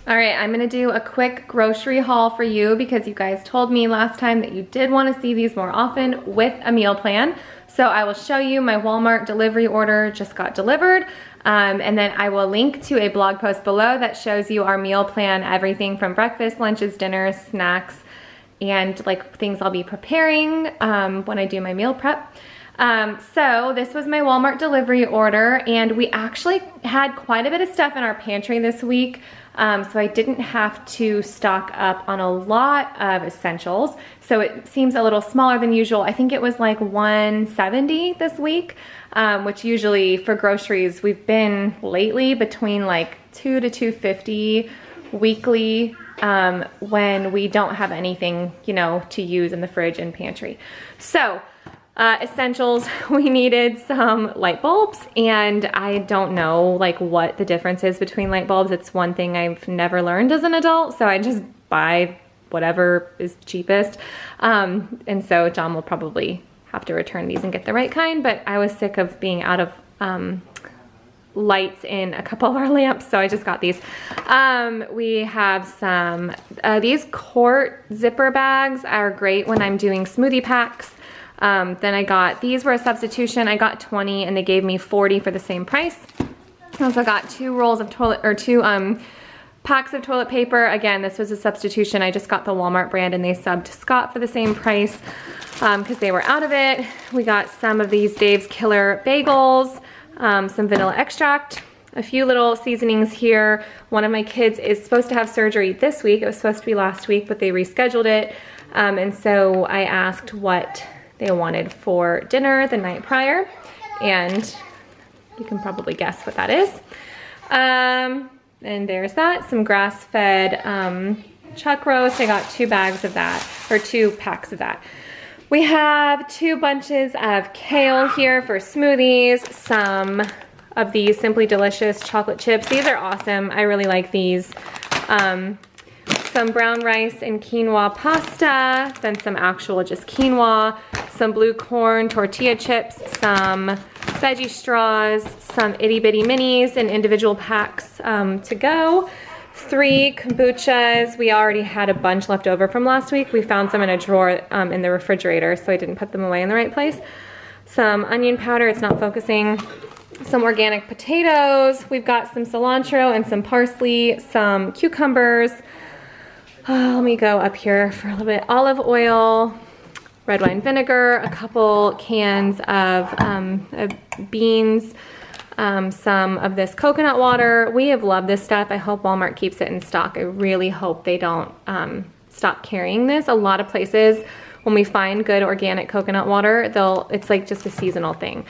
All right, I'm gonna do a quick grocery haul for you because you guys told me last time that you did want to see these more often with a meal plan. So I will show you my Walmart delivery order just got delivered. And then I will link to a blog post below that shows you our meal plan, everything from breakfast, lunches, dinners, snacks, and like things I'll be preparing when I do my meal prep. So this was my Walmart delivery order, and we actually had quite a bit of stuff in our pantry this week. So I didn't have to stock up on a lot of essentials. So it seems a little smaller than usual. I think it was like $170 this week, which usually for groceries, we've been lately between like $200 to $250 weekly when we don't have anything, you know, to use in the fridge and pantry. So essentials, we needed some light bulbs, and I don't know like what the difference is between light bulbs. It's one thing I've never learned as an adult, so I just buy whatever is cheapest. And so John will probably have to return these and get the right kind, but I was sick of being out of lights in a couple of our lamps, so I just got these. We have some, these quart zipper bags are great when I'm doing smoothie packs. Then I got, these were a substitution. I got 20 and they gave me 40 for the same price. I also got two packs of toilet paper. Again, this was a substitution. I just got the Walmart brand and they subbed to Scott for the same price because they were out of it. We got some of these Dave's Killer bagels, some vanilla extract, a few little seasonings here. One of my kids is supposed to have surgery this week. It was supposed to be last week, but they rescheduled it. And so I asked what they wanted for dinner the night prior, and you can probably guess what that is. And there's that, some grass-fed chuck roast. I got 2 bags of that, or 2 packs of that. We have 2 bunches of kale here for smoothies, some of these Simply Delicious chocolate chips. These are awesome. I really like these. Some brown rice and quinoa pasta, then some actual just quinoa, some blue corn tortilla chips, some veggie straws, some itty bitty minis in individual packs to go. 3 kombuchas. We already had a bunch left over from last week. We found some in a drawer in the refrigerator, so I didn't put them away in the right place. Some onion powder, it's not focusing. Some organic potatoes. We've got some cilantro and some parsley, some cucumbers. Let me go up here for a little bit. Olive oil, red wine vinegar, a couple cans of beans, some of this coconut water. We have loved this stuff. I hope Walmart keeps it in stock. I really hope they don't stop carrying this. A lot of places, when we find good organic coconut water, it's like just a seasonal thing.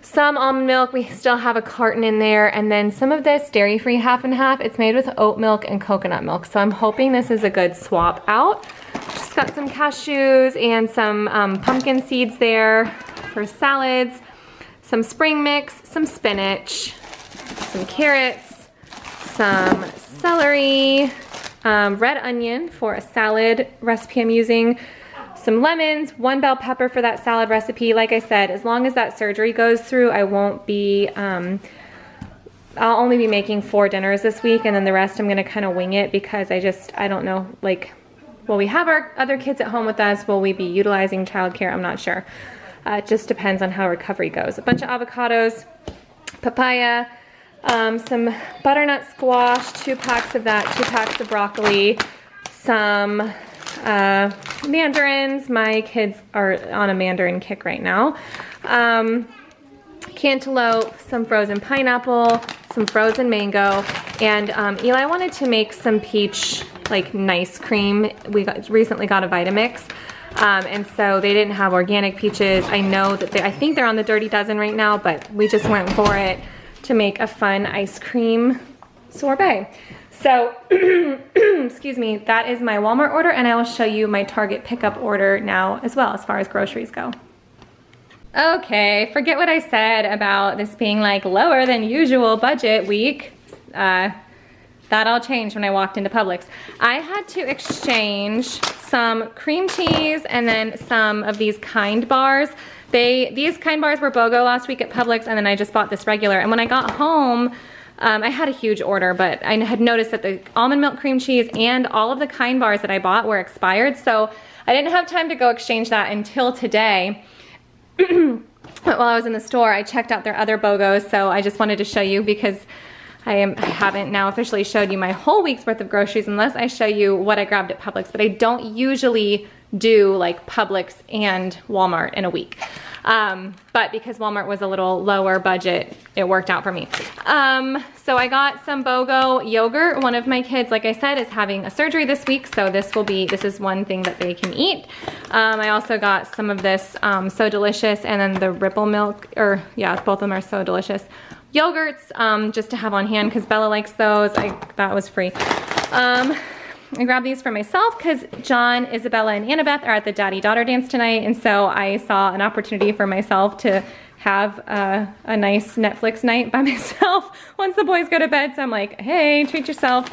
Some almond milk, we still have a carton in there, and then some of this dairy-free half and half. It's made with oat milk and coconut milk, so I'm hoping this is a good swap out. Just got some cashews and some pumpkin seeds there for salads, some spring mix, some spinach, some carrots, some celery, red onion for a salad recipe I'm using, some lemons, 1 bell pepper for that salad recipe. Like I said, as long as that surgery goes through, I won't be, I'll only be making 4 dinners this week, and then the rest I'm gonna kind of wing it because I don't know, like, will we have our other kids at home with us? Will we be utilizing childcare? I'm not sure. It just depends on how recovery goes. A bunch of avocados, papaya, some butternut squash, 2 packs of that, 2 packs of broccoli, some mandarins. My kids are on a mandarin kick right now. Cantaloupe, some frozen pineapple, some frozen mango, and Eli wanted to make some peach like nice cream. We recently got a Vitamix, and so they didn't have organic peaches. I know that I think they're on the Dirty Dozen right now, but we just went for it to make a fun ice cream sorbet. So, excuse me, that is my Walmart order, and I will show you my Target pickup order now as well as far as groceries go. Okay, forget what I said about this being like lower than usual budget week. That all changed when I walked into Publix. I had to exchange some cream cheese and then some of these Kind bars. These Kind bars were BOGO last week at Publix, and then I just bought this regular. And when I got home, I had a huge order, but I had noticed that the almond milk cream cheese and all of the Kind bars that I bought were expired, so I didn't have time to go exchange that until today. But while I was in the store, I checked out their other BOGOs, so I just wanted to show you because I haven't now officially showed you my whole week's worth of groceries unless I show you what I grabbed at Publix, but I don't usually do like Publix and Walmart in a week. But because Walmart was a little lower budget, it worked out for me. So I got some BOGO yogurt. One of my kids, like I said, is having a surgery this week, so this is one thing that they can eat. I also got some of this So Delicious, and then the Ripple Milk, or yeah, both of them are So Delicious yogurts, just to have on hand because Bella likes those. That was free. I grabbed these for myself because John, Isabella, and Annabeth are at the daddy-daughter dance tonight, and so I saw an opportunity for myself to have a nice Netflix night by myself once the boys go to bed, so I'm like, hey, treat yourself.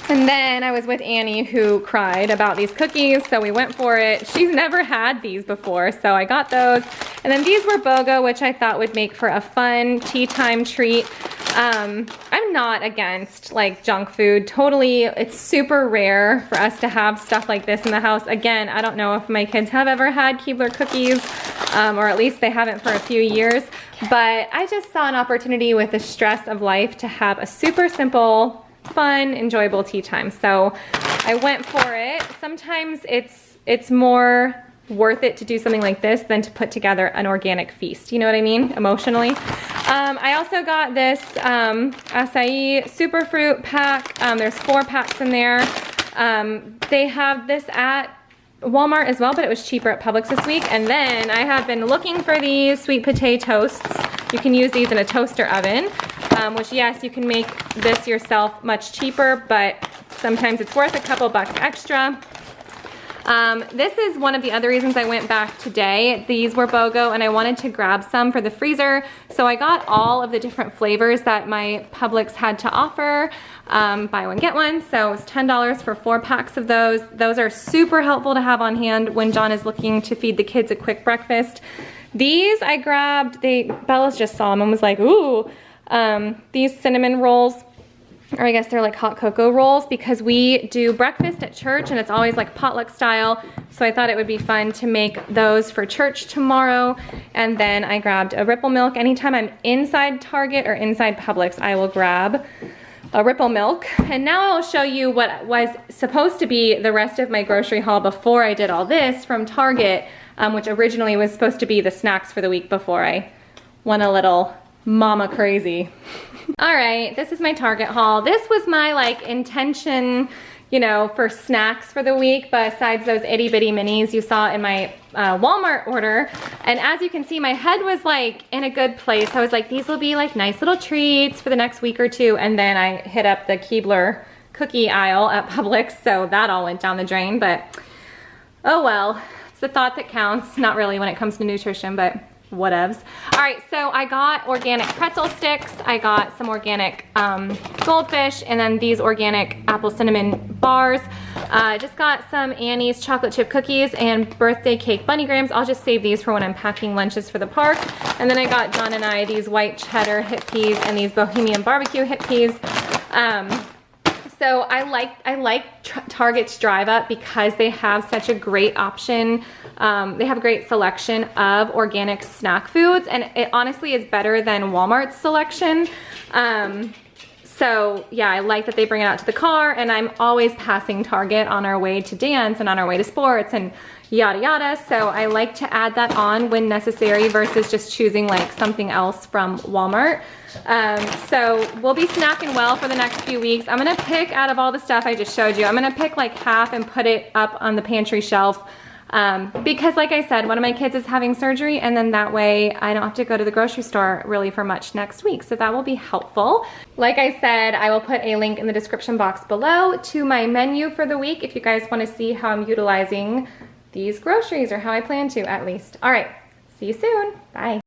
And then I was with Annie, who cried about these cookies, so we went for it. She's never had these before, so I got those. And then these were BOGO, which I thought would make for a fun tea time treat. I'm not against like junk food, totally. It's super rare for us to have stuff like this in the house. Again, I don't know if my kids have ever had Keebler cookies, or at least they haven't for a few years, but I just saw an opportunity with the stress of life to have a super simple, fun, enjoyable tea time. So I went for it. Sometimes it's more worth it to do something like this than to put together an organic feast. You know what I mean? Emotionally. I also got this acai superfruit pack. There's 4 packs in there. They have this at Walmart as well, but it was cheaper at Publix this week. And then I have been looking for these sweet potato toasts. You can use these in a toaster oven, which yes, you can make this yourself much cheaper, but sometimes it's worth a couple bucks extra. This is one of the other reasons I went back today. These were BOGO and I wanted to grab some for the freezer. So I got all of the different flavors that my Publix had to offer. Buy one, get one. So it was $10 for 4 packs of those. Those are super helpful to have on hand when John is looking to feed the kids a quick breakfast. These I grabbed, Bella's just saw them and was like, ooh, these cinnamon rolls. Or I guess they're like hot cocoa rolls because we do breakfast at church and it's always like potluck style. So I thought it would be fun to make those for church tomorrow. And then I grabbed a Ripple Milk. Anytime I'm inside Target or inside Publix, I will grab a Ripple Milk. And now I'll show you what was supposed to be the rest of my grocery haul before I did all this from Target, which originally was supposed to be the snacks for the week before I went a little mama crazy. All right, this is my Target haul. This was my like intention, you know, for snacks for the week, besides those itty bitty minis you saw in my Walmart order. And as you can see, my head was like in a good place. I was like, these will be like nice little treats for the next week or two. And then I hit up the Keebler cookie aisle at Publix, so that all went down the drain, but oh well, it's the thought that counts. Not really when it comes to nutrition, but whatevs. All right, so I got organic pretzel sticks. I got some organic goldfish, and then these organic apple cinnamon bars. I just got some Annie's chocolate chip cookies and birthday cake bunny grams. I'll just save these for when I'm packing lunches for the park. And then I got John and I these white cheddar hip peas and these bohemian barbecue hip peas. So I like Target's Drive Up because they have such a great option. They have a great selection of organic snack foods, and it honestly is better than Walmart's selection. So yeah, I like that they bring it out to the car, and I'm always passing Target on our way to dance and on our way to sports and yada yada. So I like to add that on when necessary versus just choosing like something else from Walmart. So we'll be snacking well for the next few weeks. I'm gonna pick out of all the stuff I just showed you, I'm gonna pick like half and put it up on the pantry shelf. Because like I said, one of my kids is having surgery, and then that way I don't have to go to the grocery store really for much next week. So that will be helpful. Like I said, I will put a link in the description box below to my menu for the week if you guys want to see how I'm utilizing these groceries, or how I plan to at least. All right, see you soon. Bye.